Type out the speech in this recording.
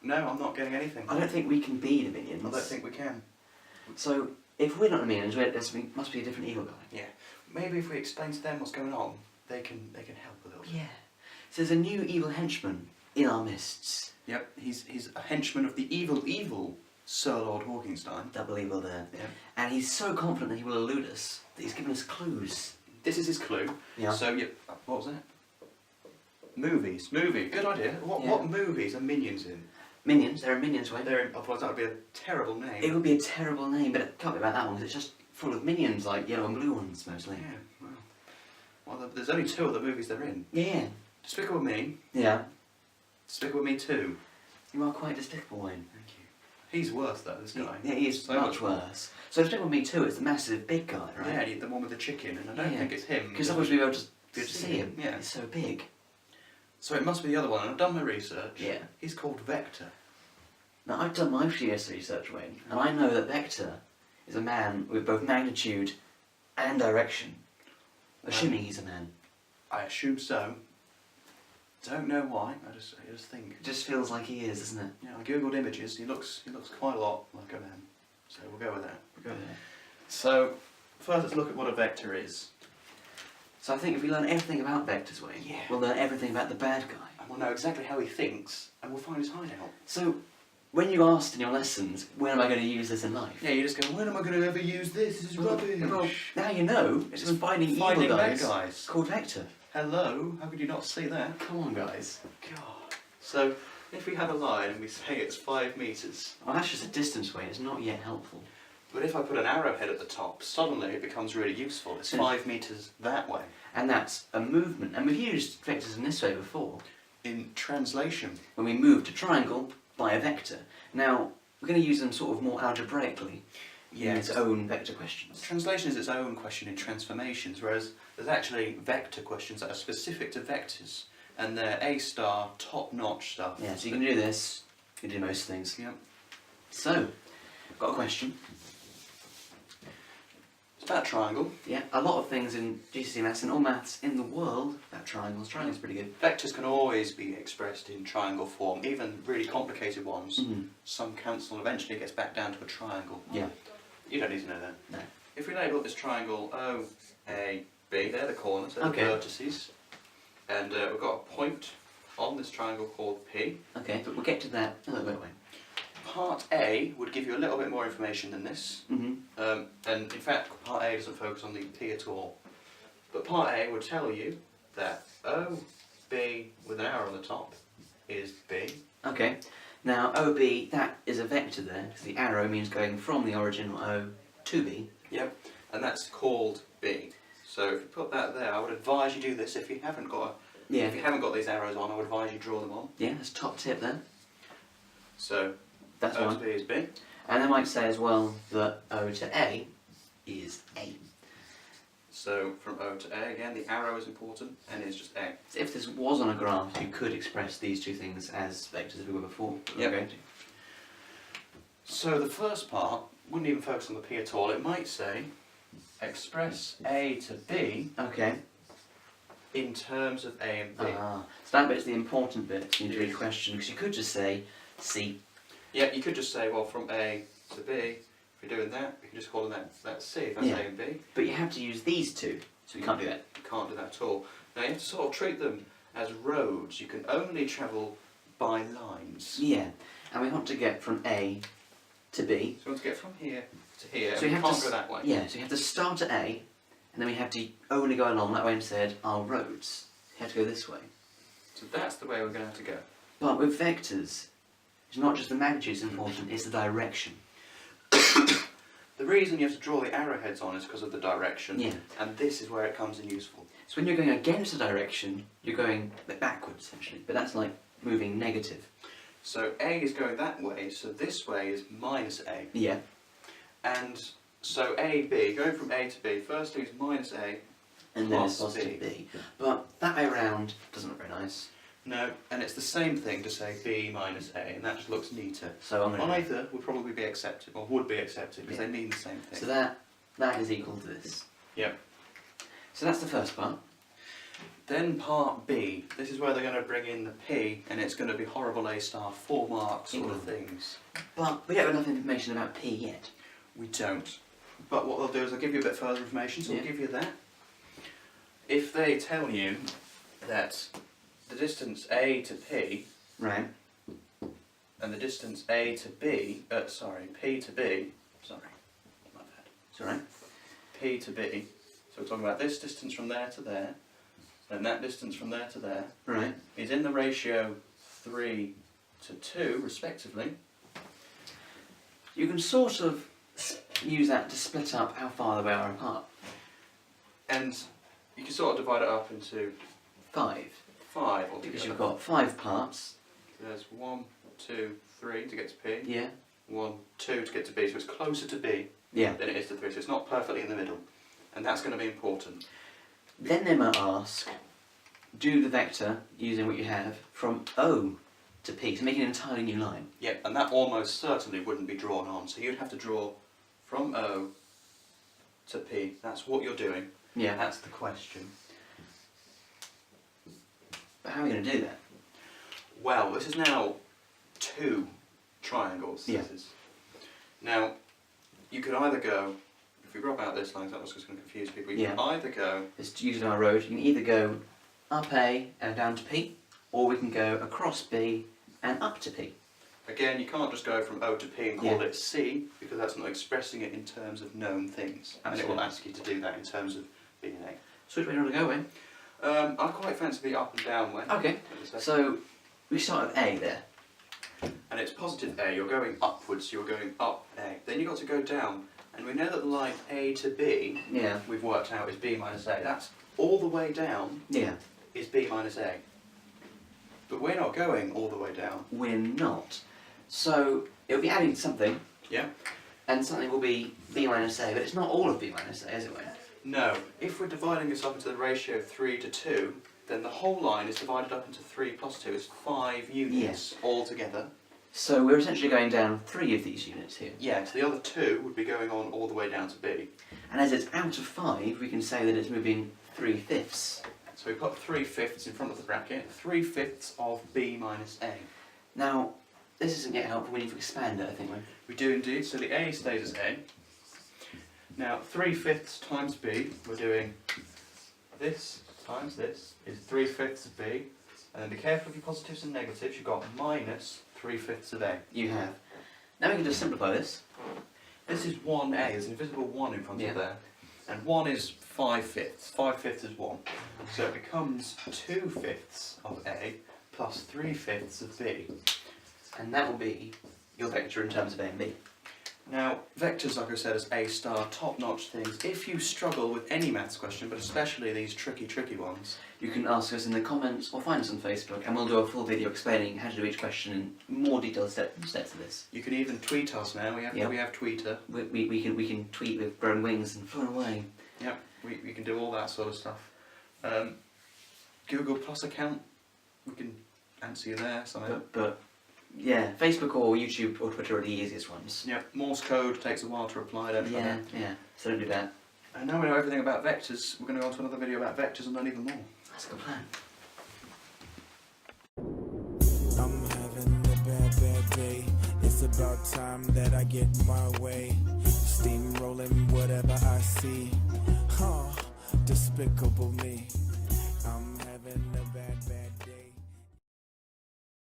No, I'm not getting anything. I don't think we can be the minions. I don't think we can. So, if we're not the minions, there must be a different evil guy. Yeah. Maybe if we explain to them what's going on, they can help a little bit. Yeah. So there's a new evil henchman in our midst. Yep, he's a henchman of the evil Sir Lord Hawkingstein. Double evil there. Yeah. And he's so confident that he will elude us that he's given us clues. This is his clue. Yeah. So, what was that? Movies. Good idea. What movies are minions in? Minions? There are minions, right? Otherwise that would be a terrible name. It would be a terrible name, but it can't be about that one, because it's just full of minions, like yellow and blue ones, mostly. Yeah, well, there's only 2 of the movies they're in. Yeah. Despicable Me. Yeah. Despicable Me 2. You are quite despicable, Wayne. Thank you. He's worse though, this guy. Yeah, he is so much worse. So Despicable Me 2, it's the massive big guy, right? Yeah, the one with the chicken, and I don't think it's him. Because otherwise we'd be able to see him. Yeah. He's so big. So it must be the other one, and I've done my research. Yeah. He's called Vector. Now, I've done my GCSE research, Wayne, and I know that Vector is a man with both magnitude and direction. Assuming he's a man. I assume so. Don't know why, I just think. It just feels like he is, doesn't it? Yeah, I googled images, he looks quite a lot like a man. So we'll go with that. So, first let's look at what a vector is. So I think if we learn everything about vectors, Wayne, we'll learn everything about the bad guy. And we'll know exactly how he thinks, and we'll find his hideout. So, when you asked in your lessons, when am I going to use this in life? Yeah, you just go, when am I going to ever use this? This is rubbish. Well, now you know. It's just finding evil bad guys. Guys. Called Vector. Hello, how could you not see that? Come on, guys. God. So, if we have a line and we say it's 5 metres. Well, that's just a distance, Wayne. It's not yet helpful. But if I put an arrowhead at the top, suddenly it becomes really useful. It's 5 metres that way. And that's a movement. And we've used vectors in this way before. In translation. When we moved a triangle by a vector. Now, we're going to use them sort of more algebraically. In its own vector questions. Translation is its own question in transformations, whereas there's actually vector questions that are specific to vectors. And they're A-star, top-notch stuff. Yeah, so you can do this, you can do most things. Yep. So, got a question. It's about a triangle. Yeah, a lot of things in GCSE maths and all maths in the world about triangles. Triangles pretty good. Vectors can always be expressed in triangle form, even really complicated ones. Some cancel, eventually it gets back down to a triangle. Yeah. You don't need to know that. No. If we label this triangle O, A, B, they're the corners, they're the vertices. And we've got a point on this triangle called P. Okay, but we'll get to that a little bit away. Part A would give you a little bit more information than this. And in fact, Part A doesn't focus on the P at all. But Part A would tell you that O, B with an arrow on the top is B. Okay, now OB, that is a vector there, because the arrow means going from the original O to B. Yep, and that's called B. So if you put that there, I would advise you do this if you haven't got if you haven't got these arrows on. I would advise you draw them on. Yeah, that's top tip then. So that's O to B is B. And I might say as well that O to A is A. So from O to A again, the arrow is important and it's just A. So if this was on a graph, you could express these two things as vectors as we were before. Yep. So the first part wouldn't even focus on the P at all. It might say express A to B. Okay. In terms of A and B. So that bit's the important bit in your question, because you could just say C. Yeah, you could just say, well, from A to B, if you're doing that, you can just call them that C, if that's A and B. But you have to use these two, so we can't do that. You can't do that at all. Now you have to sort of treat them as roads. You can only travel by lines. Yeah, and we want to get from A to B. So we want to get from here to here, so and we can't go that way. Yeah, so you have to start at A, and then we have to only go along that way instead, our roads. You have to go this way. So that's the way we're going to have to go. But with vectors, it's not just the magnitude is important, it's the direction. The reason you have to draw the arrowheads on is because of the direction. Yeah. And this is where it comes in useful. So when you're going against the direction, you're going backwards essentially, but that's like moving negative. So A is going that way, so this way is minus A. Yeah. And so AB, going from A to B, firstly is minus A and then it's positive B. But that way around doesn't look very nice. No, and it's the same thing to say B minus A, and that just looks neater. So I'm going either would probably be accepted, or would be accepted, because they mean the same thing. So that is equal to this. Yep. So that's the first part. Then part B, this is where they're going to bring in the P, and it's going to be horrible A star, 4 marks sort of things. But we don't have enough information about P yet. We don't. But what they'll do is they'll give you a bit further information, so Yeah. we'll give you that. If they tell you that the distance A to P, Right. and the distance A to B, P to B, my bad. It's alright. P to B, so we're talking about this distance from there to there, and that distance from there to there, Right. is in the ratio 3 to 2, respectively. You can sort of use that to split up how far they are apart. And you can sort of divide it up into 5. 5 altogether. Because you've got 5 parts. There's 1, 2, 3 to get to P. Yeah. 1, 2 to get to B, so it's closer to B Yeah. than it is to 3, so it's not perfectly in the middle. And that's going to be important. Then they might ask, do the vector using what you have from O to P, so make an entirely new line. Yep, and that almost certainly wouldn't be drawn on, so you'd have to draw from O to P. That's what you're doing. Yeah. That's the question. But how are we going to do that? Well, this is now 2 triangles. Yeah. This is. Now, you could either go, if we drop out this line, that was just going to confuse people, you can either go, It's using our road. You can either go up A and down to P, or we can go across B and up to P. again, you can't just go from O to P and call it C, because that's not expressing it in terms of known things. And it will ask you to do that in terms of B and A. So which way do you want to go in? I quite fancy the up and down way. Okay, so we start with A there. And it's positive A, you're going upwards, you're going up A. Then you've got to go down, and we know that the line A to B, Yeah. we've worked out is B minus A. That's all the way down Yeah. is B minus A. But we're not going all the way down. We're not. So it'll be adding something, Yeah? and something will be B minus A, but it's not all of B minus A, is it? No. If we're dividing this up into the ratio 3 to 2, then the whole line is divided up into 3 plus 2. It's 5 units altogether. So we're essentially going down 3 of these units here. Yeah, so the other 2 would be going on all the way down to B. And as it's out of 5, we can say that it's moving 3/5. So we put 3/5 in front of the bracket, 3/5 of B minus A. Now, this isn't yet helpful, we need to expand it, I think. We do indeed, so the A stays as A. Now 3/5 times B, we're doing this times this, is 3/5 of B, and then be careful of your positives and negatives, you've got minus 3/5 of A. You have. Now we can just simplify this. This is 1A, there's an invisible 1 in front Yeah. of there, and 1 is 5/5, 5/5 is 1, so it becomes 2/5 of A plus 3/5 of B. And that will be your vector in terms of A and B. Now, vectors, like I said, is A star, top-notch things. If you struggle with any maths question, but especially these tricky ones, You can ask us in the comments or find us on Facebook, and we'll do a full video explaining how to do each question in more detailed steps of this. you can even tweet us now. We have Twitter. We can tweet with growing wings and fly away. Yep, we can do all that sort of stuff. Google Plus account, we can answer you there somehow. But yeah, Facebook or YouTube or Twitter are the easiest ones. Yep, Morse code takes a while to reply, don't try that. Yeah, so don't do that. And now we know everything about vectors, we're going to go on to another video about vectors and learn even more. That's a good plan. I'm having a bad day. It's about time that I get my way. Steamrolling whatever I see. Despicable me.